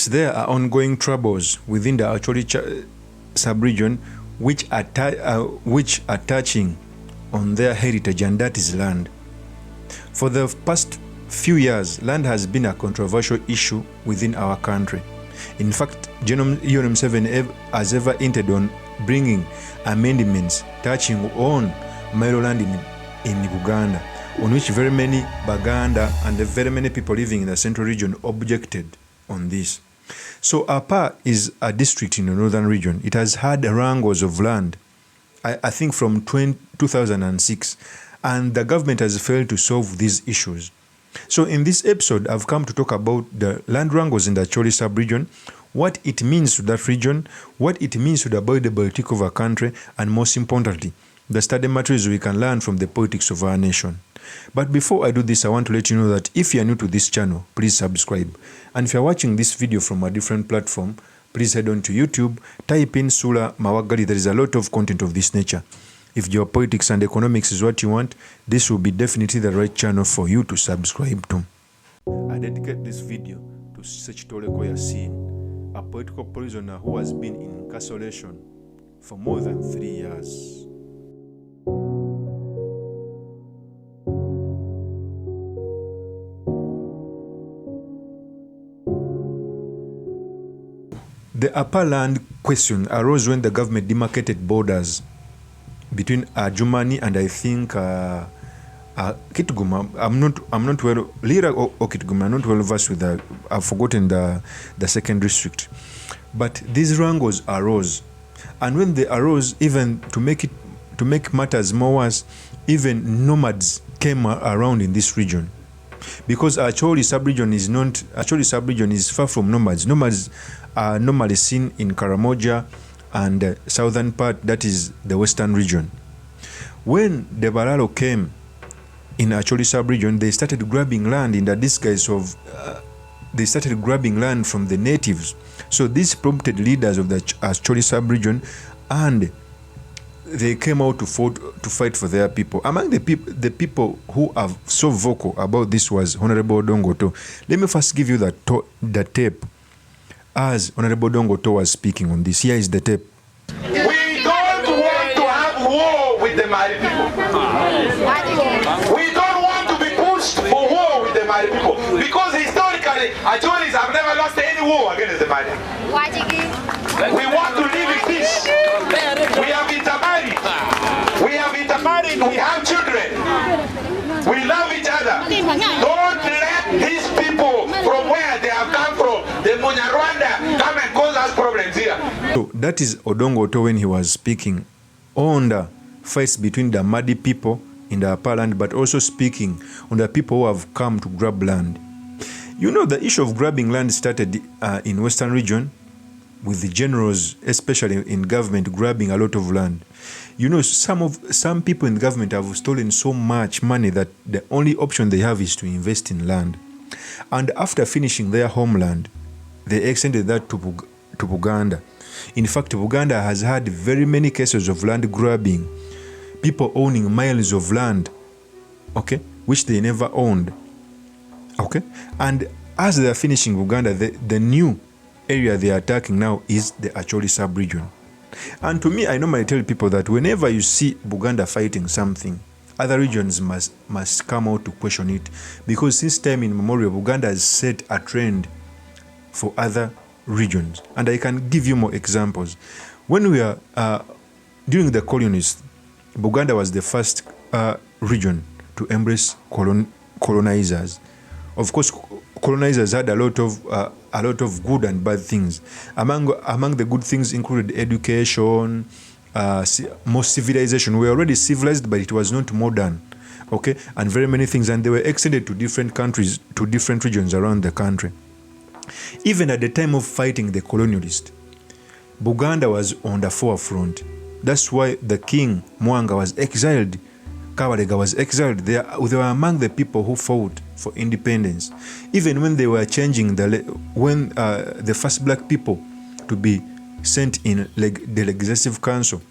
Yes, there are ongoing troubles within the ACHOLI sub-region which are touching on their heritage, and that is land. For the past few years, land has been a controversial issue within our country. In fact, General MUSEVENI has ever hinted on bringing amendments touching on Milo land in Uganda, on which very many Baganda and very many people living in the central region objected on this. So Appa is a district in the northern region. It has had wrangles of land, I think from 2006, and the government has failed to solve these issues. So in this episode, I've come to talk about the land wrangles in the ACHOLI sub-region, what it means to that region, what it means to the body politic of our country, and most importantly, the study materials we can learn from the politics of our nation. But before I do this, I want to let you know that if you are new to this channel, please subscribe. And if you are watching this video from a different platform, please head on to YouTube, type in Sula Mawagali. There is a lot of content of this nature. If geopolitics and economics is what you want, this will be definitely the right channel for you to subscribe to. I dedicate this video to Sechitole Yasin, a political prisoner who has been in incarceration for more than 3 years. The Appa land question arose when the government demarcated borders between Jumani and I think Kitgum. I'm not well, Lira or Kitgum. I'm not well versed with the. I've forgotten the second district, but these wrangles arose, and when they arose, even to make matters more worse, even nomads came around in this region, because ACHOLI sub-region is far from nomads. Nomads are normally seen in Karamoja and the southern part, that is the western region. When the Balalo came in ACHOLI sub-region, they started grabbing land in the disguise of, they started grabbing land from the natives. So this prompted leaders of the ACHOLI sub-region, and they came out to fight for their people. Among the people who are so vocal about this was Honorable ODONGA OTTO. Let me first give you the tape as Honorable ODONGA OTTO was speaking on this. Here is the tape. We don't want to have war with the Mali people. We don't want to be pushed for war with the Mali people, because historically, ACHOLIs have never lost any war against the Mali. We want to live in peace. We have intermarried. We have children. We love each other. Don't let these people from where they have come from, the Munyarwanda, come and cause us problems here. So that is ODONGA OTTO when he was speaking on the fights between the Madi people in the Appa land, but also speaking on the people who have come to grab land. You know, the issue of grabbing land started in western region, with the generals, especially in government, grabbing a lot of land. You know, some people in government have stolen so much money that the only option they have is to invest in land. And after finishing their homeland, they extended that to Buganda. In fact, Buganda has had very many cases of land grabbing, people owning miles of land, okay, which they never owned, okay. And as they are finishing Buganda, the new area they are attacking now is the ACHOLI sub-region. And to me, I normally tell people that whenever you see Buganda fighting something, other regions must come out to question it, because since time immemorial, Buganda has set a trend for other regions. And I can give you more examples. When we are during the colonists, Buganda was the first region to embrace colonizers. Of course, colonizers had a lot of good and bad things. Among the good things included education, more civilization. We were already civilized, but it was not modern, okay, and very many things. And they were extended to different countries, to different regions around the country. Even at the time of fighting the colonialists, Buganda was on the forefront. That's why the king Mwanga was exiled. Kabalega was exiled. They were among the people who fought for independence. Even when they were changing the first black people to be sent in the Legislative Council,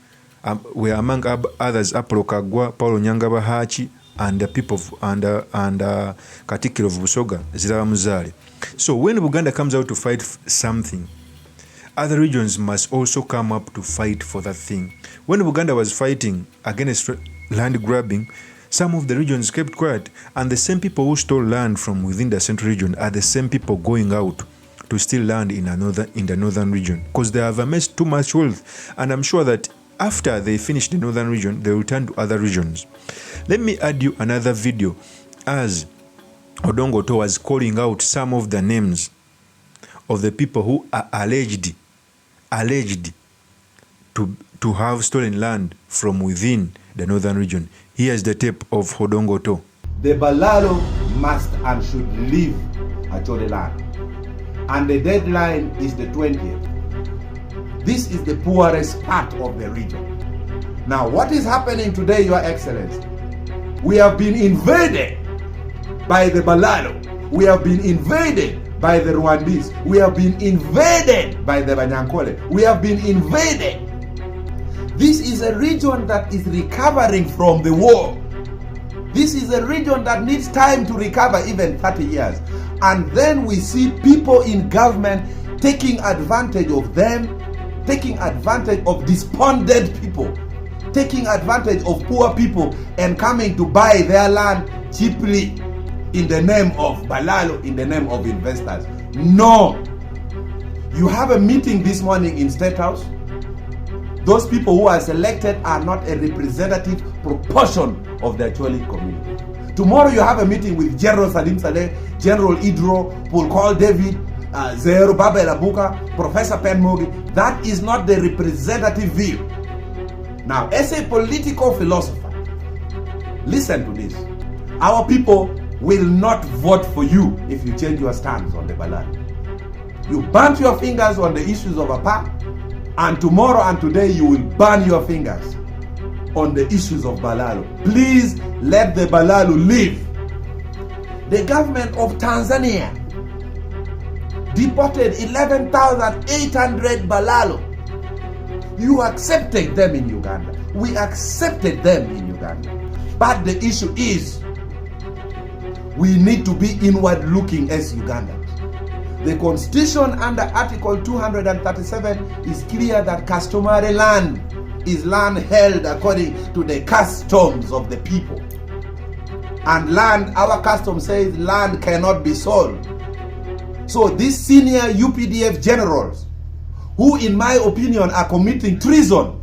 were among others Appa, Paulo Nyangaba Hachi, and the people of, and Katikkiro of Busoga ziraba muzaale. So when Buganda comes out to fight something, other regions must also come up to fight for that thing. When Buganda was fighting against land grabbing, some of the regions kept quiet, and the same people who stole land from within the central region are the same people going out to steal land in the northern region, because they have amassed too much wealth. And I'm sure that after they finish the northern region, they will turn to other regions. Let me add you another video as Odongo Otto was calling out some of the names of the people who are alleged to have stolen land from within the northern region. Here's the tape of Odongo Otto. The Balo must and should leave ACHOLI land, and the deadline is the 20th. This is the poorest part of the region. Now, what is happening today, Your Excellency? We have been invaded by the Balalo. We have been invaded by the Rwandese. We have been invaded by the Banyankole. We have been invaded. This is a region that is recovering from the war. This is a region that needs time to recover, even 30 years. And then we see people in government taking advantage of them, taking advantage of despondent people, taking advantage of poor people and coming to buy their land cheaply in the name of Balalo, in the name of investors. No. You have a meeting this morning in State House. Those people who are selected are not a representative proportion of the ACHOLI community. Tomorrow you have a meeting with General Salim Saleh, General Idro, Paul Call David, Zero Baba Elabuka, Professor Penmogi. That is not the representative view. Now, as a political philosopher, listen to this. Our people will not vote for you if you change your stance on the Balalo. You burnt your fingers on the issues of Appa, and tomorrow and today you will burn your fingers on the issues of Balalo. Please let the Balalo live. The government of Tanzania deported 11,800 Balalo. You accepted them in Uganda. We accepted them in Uganda. But the issue is, we need to be inward looking as Ugandans. The constitution under Article 237 is clear that customary land is land held according to the customs of the people. And land, our custom says land cannot be sold. So these senior UPDF generals, who in my opinion are committing treason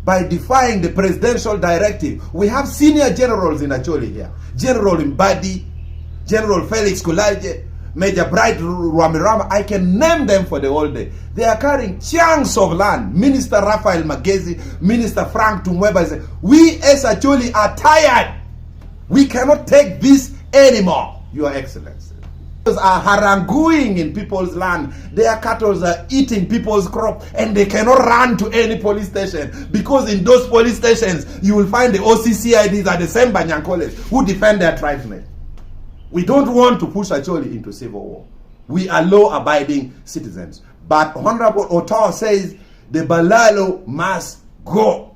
by defying the presidential directive. We have senior generals in ACHOLI here. General Mbadi, General Felix Kulaje, Major Bright Rwamirama. I can name them for the whole day. They are carrying chunks of land. Minister Raphael Magezi, Minister Frank Tumweba said, we as ACHOLI are tired. We cannot take this anymore, Your Excellency. Are haranguing in people's land. Their cattle are eating people's crop, and they cannot run to any police station, because in those police stations you will find the OCCIDs are the same Banyankoles who defend their tribesmen. We don't want to push ACHOLI into civil war. We are law-abiding citizens. But Honorable Otto says the Balalo must go.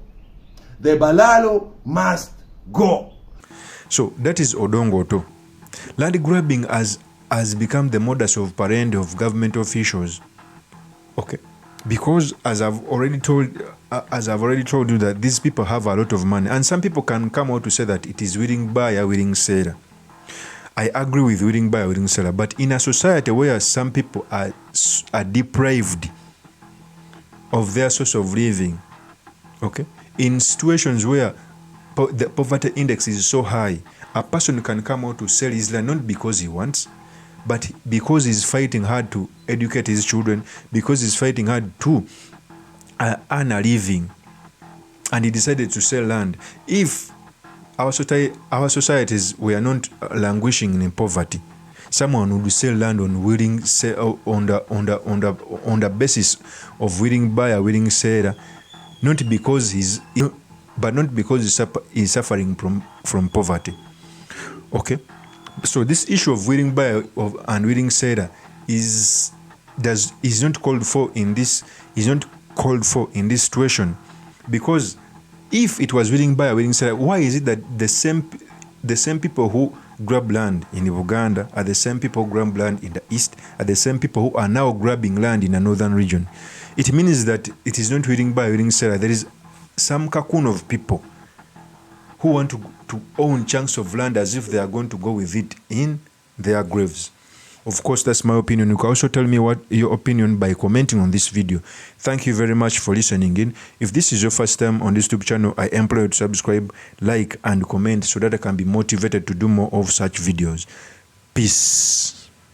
The Balalo must go. So that is Odongo Otto. Land grabbing has become the modus operandi of government officials. Okay, because as I've already told you that these people have a lot of money, and some people can come out to say that it is willing buyer, willing seller. I agree with willing buyer, willing seller, but in a society where some people are deprived of their source of living, okay, in situations where the poverty index is so high, a person can come out to sell his land not because he wants, but because he's fighting hard to educate his children, because he's fighting hard to earn a living, and he decided to sell land. If our societies were not languishing in poverty, someone would sell land on willing on the basis of willing buyer, willing seller, not because he's suffering from poverty. Okay. So this issue of willing buyer and willing seller is not called for in this situation, because if it was willing buyer, willing seller, why is it that the same the same people who grab land in Uganda are the same people who grab land in the east, are the same people who are now grabbing land in the northern region. It means that it is not willing buy, willing seller. There is some cocoon of people who want to own chunks of land as if they are going to go with it in their graves. Of course, that's my opinion. You can also tell me what your opinion by commenting on this video. Thank you very much for listening in. If this is your first time on this YouTube channel, I implore you to subscribe, like, and comment so that I can be motivated to do more of such videos. Peace.